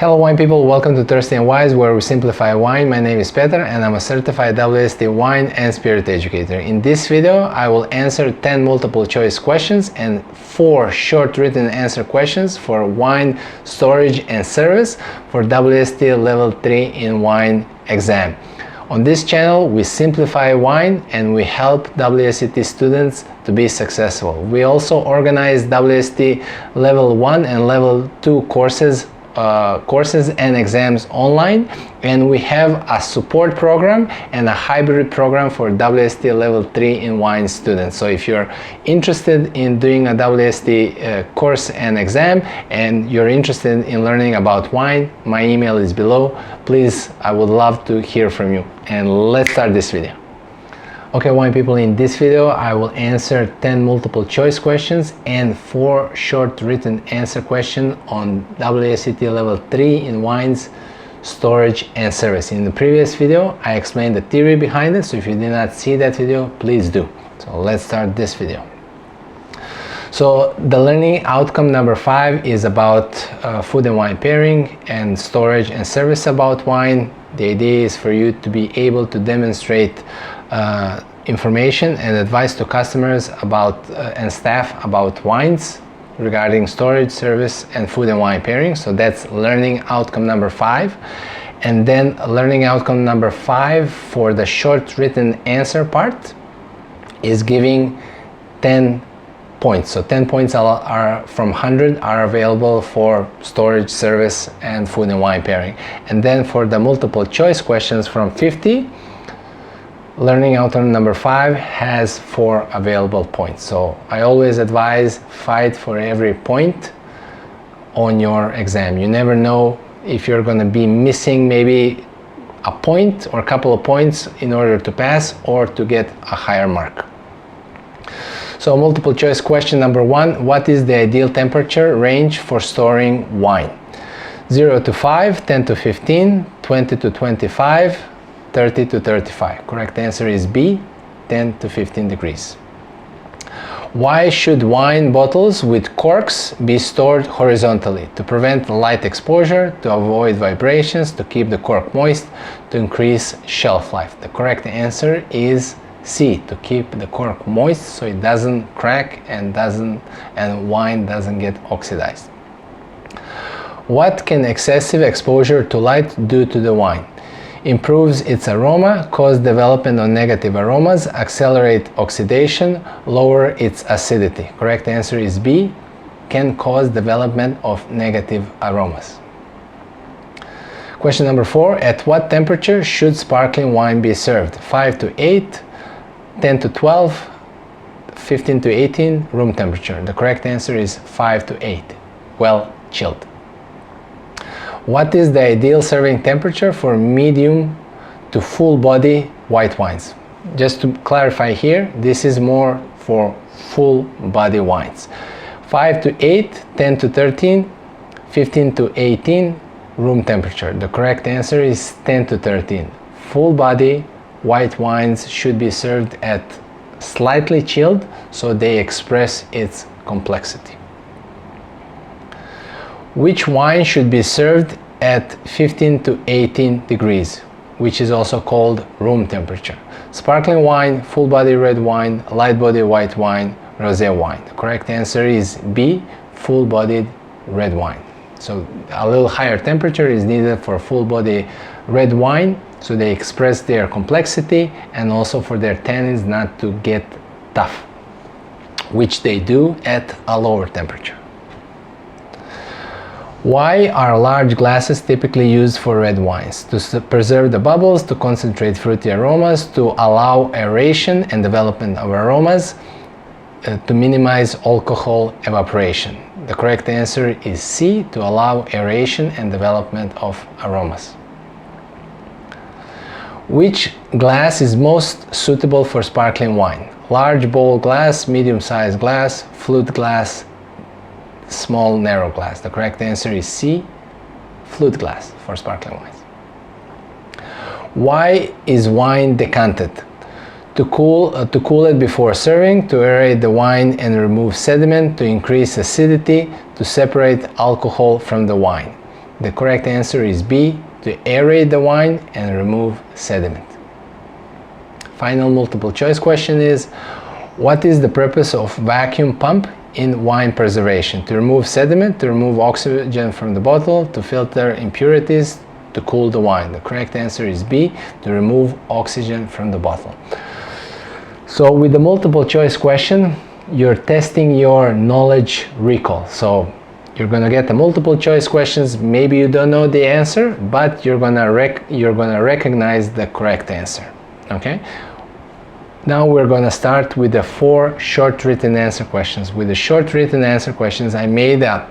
Hello wine people, welcome to Thirsty and Wise, where we simplify wine. My name is Peter and I'm a certified WSET wine and spirit educator. In this video I will answer 10 multiple choice questions and 4 short written answer questions for wine storage and service for WSET Level 3 in wine exam. On this channel we simplify wine and we help WSET students to be successful. We also organize WSET Level 1 and Level 2 courses and exams online, and we have a support program and a hybrid program for WSET Level 3 in wine students. So if you're interested in doing a WSET course and exam and you're interested in learning about wine, my email is below. Please, I would love to hear from you. And let's start this video. Okay, wine people, in this video I will answer 10 multiple choice questions and 4 short written answer questions on WSET Level 3 in wines, storage and service. In the previous video I explained the theory behind it, so if you did not see that video, please do. So let's start this video. So the learning outcome number 5 is about food and wine pairing and storage and service about wine. The idea is for you to be able to demonstrate information and advice to customers about and staff about wines regarding storage, service and food and wine pairing. So that's learning outcome number 5. And then learning outcome number 5 for the short written answer part is giving 10 points. So 10 points are from 100 are available for storage, service and food and wine pairing. And then for the multiple choice questions from 50, learning outcome number 5 has 4 available points. So I always advise fight for every point on your exam. You never know if you're going to be missing maybe a point or a couple of points in order to pass or to get a higher mark. So multiple choice question number 1, what is the ideal temperature range for storing wine? 0 to 5, 10 to 15, 20 to 25, 30 to 35. Correct answer is B, 10 to 15 degrees. Why should wine bottles with corks be stored horizontally? To prevent light exposure, to avoid vibrations, to keep the cork moist, to increase shelf life. The correct answer is C, to keep the cork moist so it doesn't crack and wine doesn't get oxidized. What can excessive exposure to light do to the wine? Improves its aroma, cause development of negative aromas, accelerate oxidation, lower its acidity. Correct answer is B, can cause development of negative aromas. Question number 4, at what temperature should sparkling wine be served? 5 to 8, 10 to 12, 15 to 18, room temperature. The correct answer is 5 to 8, well chilled. What is the ideal serving temperature for medium to full body white wines? Just to clarify here, this is more for full body wines. 5 to 8, 10 to 13, 15 to 18, room temperature. The correct answer is 10 to 13. Full body white wines should be served at slightly chilled so they express its complexity. Which wine should be served at 15 to 18 degrees, which is also called room temperature? Sparkling wine, full body red wine, light body white wine, rosé wine. The correct answer is B, full bodied red wine. So a little higher temperature is needed for full body red wine so they express their complexity and also for their tannins not to get tough, which they do at a lower temperature. Why are large glasses typically used for red wines? To preserve the bubbles, to concentrate fruity aromas, to allow aeration and development of aromas, to minimize alcohol evaporation. The correct answer is C, to allow aeration and development of aromas. Which glass is most suitable for sparkling wine? Large bowl glass, medium-sized glass, flute glass, small narrow glass. The correct answer is C, flute glass for sparkling wines. Why is wine decanted? To cool it before serving, to aerate the wine and remove sediment, to increase acidity, to separate alcohol from the wine. The correct answer is B, to aerate the wine and remove sediment. Final multiple choice question is, what is the purpose of vacuum pump in wine preservation? To remove sediment, to remove oxygen from the bottle, to filter impurities, to cool the wine. The correct answer is B, to remove oxygen from the bottle. So with the multiple choice question, you're testing your knowledge recall. So you're gonna get the multiple choice questions. Maybe you don't know the answer, but you're gonna recognize the correct answer. Okay. Now we're gonna start with the 4 short written answer questions. With the short written answer questions, I made a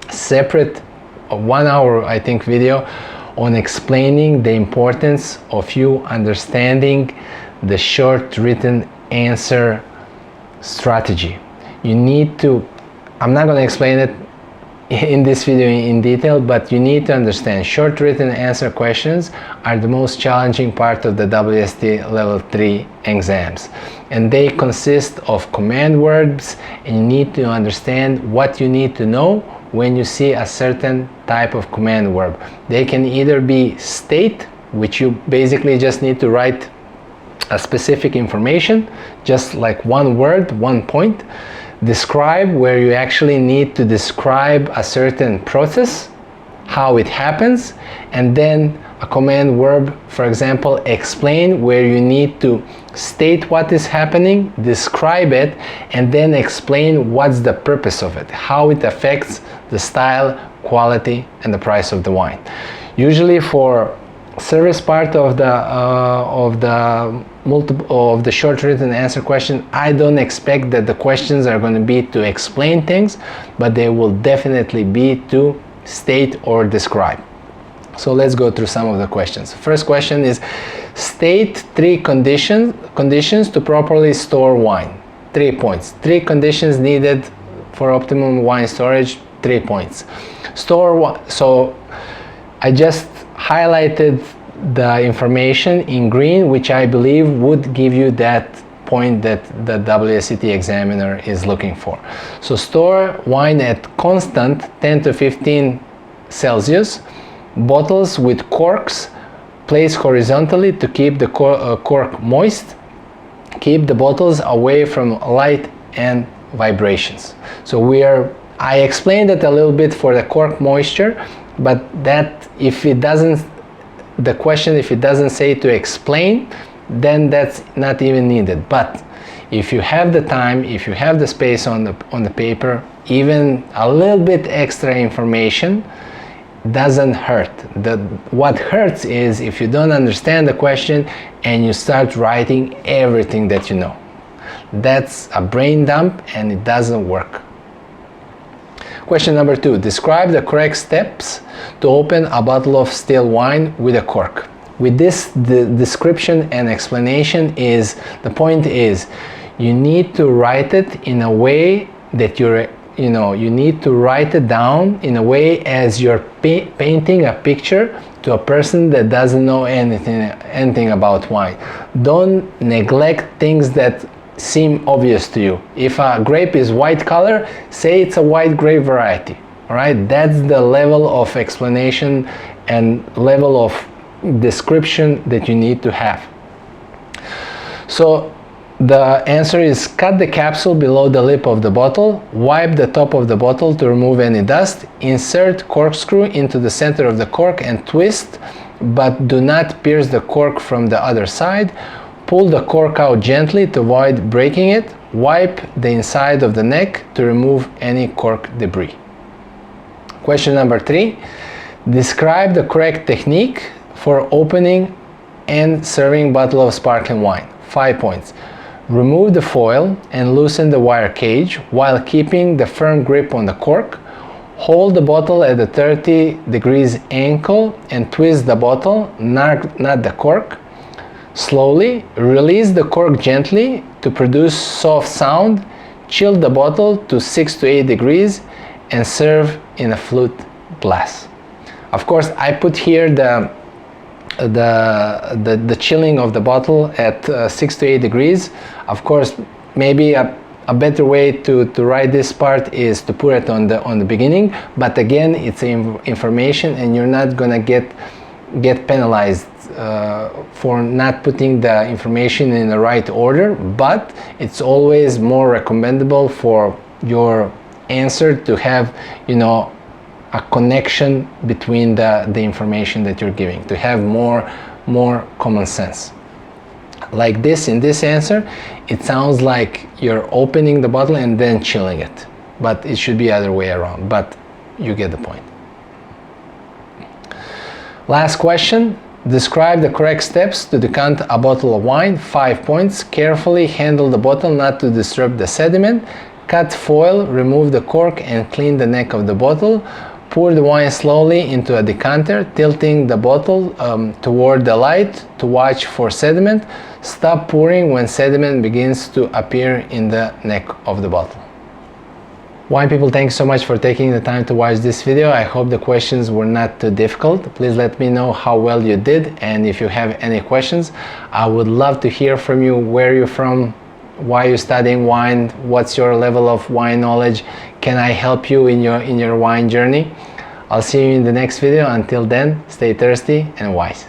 separate 1 hour, I think, video on explaining the importance of you understanding the short written answer strategy. You need to, I'm not gonna explain it in this video in detail, but you need to understand short written answer questions are the most challenging part of the WSET Level 3 exams, and they consist of command words, and you need to understand what you need to know when you see a certain type of command verb. They can either be state, which you basically just need to write a specific information, just like one word, one point. Describe, where you actually need to describe a certain process, how it happens, and then a command verb, for example, explain, where you need to state what is happening, describe it, and then explain what's the purpose of it, how it affects the style, quality, and the price of the wine. Usually for service part of the short written answer question, I don't expect that the questions are going to be to explain things, but they will definitely be to state or describe. So let's go through some of the questions. First question is, state 3 conditions to properly store wine. 3 points. 3 conditions needed for optimum wine storage. 3 points. So I just highlighted the information in green, which I believe would give you that point that the WSET examiner is looking for. So store wine at constant 10 to 15 Celsius, bottles with corks placed horizontally to keep the cork moist, keep the bottles away from light and vibrations. So I explained it a little bit for the cork moisture, but that if it doesn't say to explain, then that's not even needed. But if you have the time, if you have the space on the paper, even a little bit extra information doesn't hurt. What hurts is if you don't understand the question and you start writing everything that you know. That's a brain dump and it doesn't work. Question number 2. Describe the correct steps to open a bottle of still wine with a cork. With this, the description and explanation is, the point is, you need to write it in a way that you need to write it down in a way as you're painting a picture to a person that doesn't know anything about wine. Don't neglect things that seem obvious to you. If a grape is white color, say it's a white grape variety. All right, that's the level of explanation and level of description that you need to have. So the answer is, cut the capsule below the lip of the bottle, wipe the top of the bottle to remove any dust, insert corkscrew into the center of the cork and twist, but do not pierce the cork from the other side. Pull the cork out gently to avoid breaking it. Wipe the inside of the neck to remove any cork debris. Question number 3. Describe the correct technique for opening and serving bottle of sparkling wine. 5 points. Remove the foil and loosen the wire cage while keeping the firm grip on the cork. Hold the bottle at the 30 degrees angle and twist the bottle, not the cork. Slowly release the cork gently to produce soft sound. Chill the bottle to 6 to 8 degrees and serve in a flute glass. Of course, I put here the chilling of the bottle at 6 to 8 degrees. Of course, maybe a a better way to write this part is to put it on the beginning, but again, it's information and you're not gonna get penalized for not putting the information in the right order, but it's always more recommendable for your answer to have, you know, a connection between the information that you're giving, to have more common sense. Like this, in this answer, it sounds like you're opening the bottle and then chilling it, but it should be other way around, but you get the point. Last question. Describe the correct steps to decant a bottle of wine. 5 points. Carefully handle the bottle not to disturb the sediment. Cut foil, remove the cork and clean the neck of the bottle. Pour the wine slowly into a decanter, tilting the bottle toward the light to watch for sediment. Stop pouring when sediment begins to appear in the neck of the bottle. Wine people, thanks so much for taking the time to watch this video. I hope the questions were not too difficult. Please let me know how well you did, and if you have any questions, I would love to hear from you. Where you're from, why you're studying wine, what's your level of wine knowledge, can I help you in your wine journey? I'll see you in the next video. Until then, stay thirsty and wise.